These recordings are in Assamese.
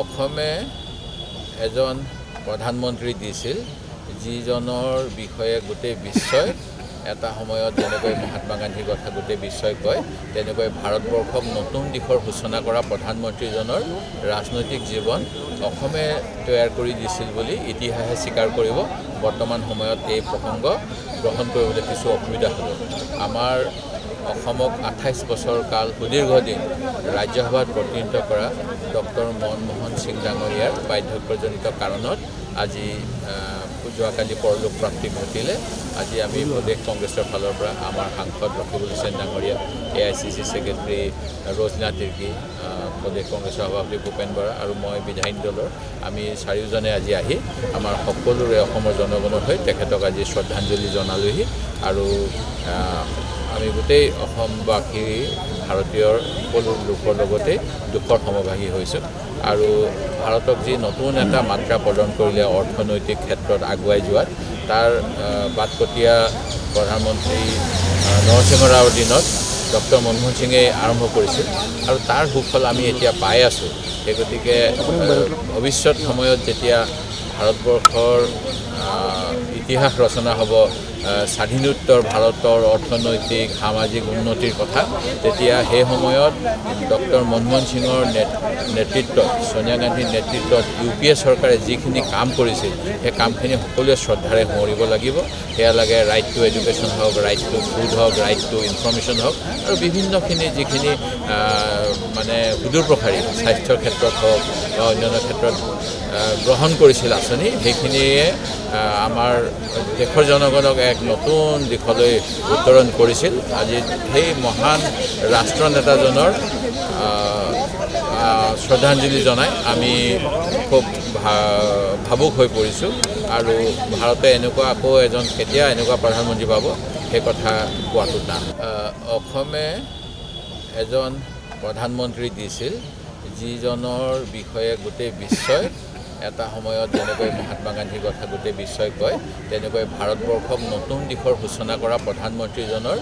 অসমে এজন প্ৰধানমন্ত্ৰী দিছিল যিজনৰ বিষয়ে গোটেই বিশ্বই এটা সময়ত যেনেকৈ মহাত্মা গান্ধীৰ কথা গোটেই বিশ্বই কয় তেনেকৈ ভাৰতবৰ্ষক নতুন দিশৰ সূচনা কৰা প্ৰধানমন্ত্ৰীজনৰ ৰাজনৈতিক জীৱন অসমে তৈয়াৰ কৰি দিছিল বুলি ইতিহাসে স্বীকাৰ কৰিব। বৰ্তমান সময়ত এই প্ৰসংগ গ্ৰহণ কৰিবলৈ কিছু অসুবিধা হ'ব। আমাৰ অসমক 28 বছৰ কাল সুদীৰ্ঘ দিন ৰাজ্যসভাত প্ৰতিনিধিত্ব কৰা ডক্টৰ মনমোহন সিং ডাঙৰীয়াৰ বাৰ্ধক্যজনিত কাৰণত আজি যোৱাকালি পৰলোক প্ৰাপ্তি ঘটিলে। আজি আমি প্ৰদেশ কংগ্ৰেছৰ ফালৰ পৰা আমাৰ সাংসদ ৰকিবুল হুছেইন ডাঙৰীয়া, AICC ছেক্ৰেটাৰী ৰজনা তিৰ্কী, প্ৰদেশ কংগ্ৰেছৰ সভাপতি ভূপেন বৰা আৰু মই বিধায়িনী দলৰ আমি চাৰিওজনে আজি আহি আমাৰ সকলোৰে অসমৰ জনগণৰ হৈ তেখেতক আজি শ্ৰদ্ধাঞ্জলি জনালোহি আৰু আমি গোটেই অসমবাসী ভাৰতীয়ৰ সকলো লোকৰ লগতে দুখৰ সমভাগী হৈছোঁ আৰু ভাৰতক যি নতুন এটা মাত্ৰা প্ৰদান কৰিলে অৰ্থনৈতিক ক্ষেত্ৰত আগুৱাই যোৱাত তাৰ বাটকটীয়া প্ৰধানমন্ত্ৰী নৰসিংহ ৰাওৰ দিনত ডক্টৰ মনমোহন সিঙে আৰম্ভ কৰিছিল আৰু তাৰ সুফল আমি এতিয়া পাই আছোঁ। সেই গতিকে ভৱিষ্যত সময়ত যেতিয়া ভাৰতবৰ্ষৰ ইতিহাস ৰচনা হ'ব স্বাধীনোত্তৰ ভাৰতৰ অৰ্থনৈতিক সামাজিক উন্নতিৰ কথা, তেতিয়া সেই সময়ত ডক্টৰ মনমোহন সিঙৰ নেতৃত্বত সোনিয়া গান্ধীৰ নেতৃত্বত UPA চৰকাৰে যিখিনি কাম কৰিছিল সেই কামখিনি সকলোৱে শ্ৰদ্ধাৰে সোঁৱৰিব লাগিব। সেয়া লাগে ৰাইট টু এডুকেশ্যন হওক, ৰাইট টু ফুড হওক, ৰাইট টু ইনফৰ্মেশ্যন হওক আৰু বিভিন্নখিনি যিখিনি মানে সুদূৰ প্ৰসাৰী স্বাস্থ্যৰ ক্ষেত্ৰত হওক বা অন্যান্য ক্ষেত্ৰত গ্ৰহণ কৰিছিল আঁচনি, সেইখিনিয়ে আমাৰ দেশৰ জনগণক এক নতুন দিশলৈ উত্তৰণ কৰিছিল। আজি সেই মহান ৰাষ্ট্ৰনেতাজনৰ শ্ৰদ্ধাঞ্জলি জনাই আমি খুব ভাবুক হৈ পৰিছোঁ আৰু ভাৰতে এনেকুৱা আকৌ এজন কেতিয়া এনেকুৱা প্ৰধানমন্ত্ৰী পাব সেই কথা কোৱাটো টান। অসমে এজন প্ৰধানমন্ত্ৰী দিছিল যিজনৰ বিষয়ে গোটেই বিশ্বই এটা সময়ত যেনেকৈ মহাত্মা গান্ধীৰ কথা গোটেই বিশ্বই কয় তেনেকৈ ভাৰতবৰ্ষক নতুন দিশৰ সূচনা কৰা প্ৰধানমন্ত্ৰীজনৰ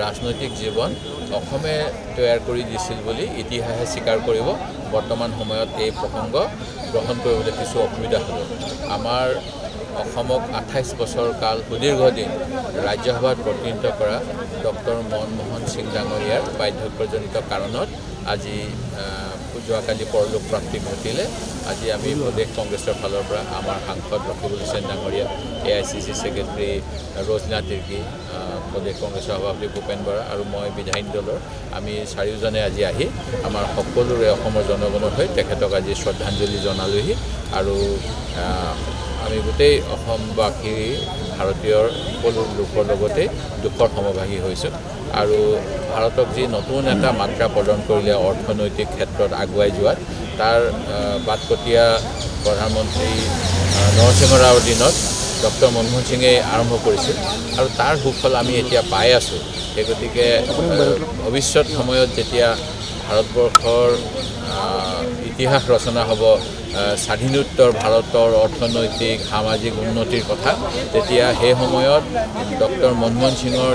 ৰাজনৈতিক জীৱন অসমে তৈয়াৰ কৰি দিছিল বুলি ইতিহাসে স্বীকাৰ কৰিব। বৰ্তমান সময়ত এই প্ৰসংগ গ্ৰহণ কৰিবলৈ কিছু অসুবিধা হ'ব। আমাৰ অসমক 28 বছৰ কাল সুদীৰ্ঘ দিন ৰাজ্যসভাত প্ৰতিনিধিত্ব কৰা ডক্টৰ মনমোহন সিং ডাঙৰীয়াৰ বাৰ্ধক্যজনিত কাৰণত আজি যোৱাকালি পৰলোক প্ৰাপ্তি ঘটিলে। আজি আমি প্ৰদেশ কংগ্ৰেছৰ ফালৰ পৰা আমাৰ সাংসদ ৰকিবুল হুছেইন ডাঙৰীয়া, AICC ছেক্ৰেটাৰী ৰজনা তিৰ্কী, প্ৰদেশ কংগ্ৰেছৰ সভাপতি ভূপেন বৰা আৰু মই বিধায়িনী দলৰ আমি চাৰিওজনে আজি আহি আমাৰ সকলোৰে অসমৰ জনগণৰ হৈ তেখেতক আজি শ্ৰদ্ধাঞ্জলি জনালোহি আৰু আমি গোটেই অসমবাসী ভাৰতীয়ৰ সকলো লোকৰ লগতে দুখৰ সমভাগী হৈছোঁ আৰু ভাৰতক যি নতুন এটা মাত্ৰা প্ৰদান কৰিলে অৰ্থনৈতিক ক্ষেত্ৰত আগুৱাই যোৱাত তাৰ বাটকটীয়া প্ৰধানমন্ত্ৰী নৰসিংহ ৰাওৰ দিনত ডক্টৰ মনমোহন সিঙে আৰম্ভ কৰিছিল আৰু তাৰ সুফল আমি এতিয়া পাই আছোঁ। সেই গতিকে ভৱিষ্যত সময়ত যেতিয়া ভাৰতবৰ্ষৰ ইতিহাস ৰচনা হ'ব স্বাধীনোত্তৰ ভাৰতৰ অৰ্থনৈতিক সামাজিক উন্নতিৰ কথা, তেতিয়া সেই সময়ত ডক্টৰ মনমোহন সিঙৰ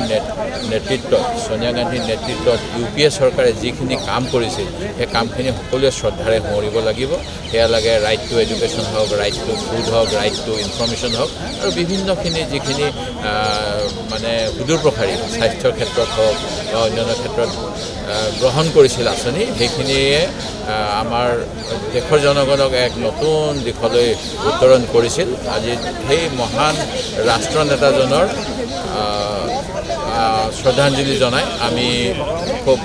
নেতৃত্বত সোনিয়া গান্ধীৰ নেতৃত্বত UPA চৰকাৰে যিখিনি কাম কৰিছিল সেই কামখিনি সকলোৱে শ্ৰদ্ধাৰে সোঁৱৰিব লাগিব। সেয়া লাগে ৰাইট টু এডুকেশ্যন হওক, ৰাইট টু ফুড হওক, ৰাইট টু ইনফৰ্মেশ্যন হওক আৰু বিভিন্নখিনি যিখিনি মানে সুদূৰ প্ৰসাৰী স্বাস্থ্যৰ ক্ষেত্ৰত হওক বা অন্যান্য ক্ষেত্ৰত গ্ৰহণ কৰিছিল আঁচনি, সেইখিনিয়ে আমাৰ দেশৰ জনগণক এক নতুন দিশলৈ উত্তৰণ কৰিছিল। আজি সেই মহান ৰাষ্ট্ৰনেতাজনৰ শ্ৰদ্ধাঞ্জলি জনাই আমি খুব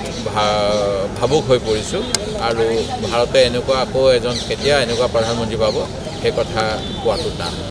ভাবুক হৈ পৰিছোঁ আৰু ভাৰতে এনেকুৱা আকৌ এজন কেতিয়া এনেকুৱা প্ৰধানমন্ত্ৰী পাব সেই কথা কোৱাটো টান।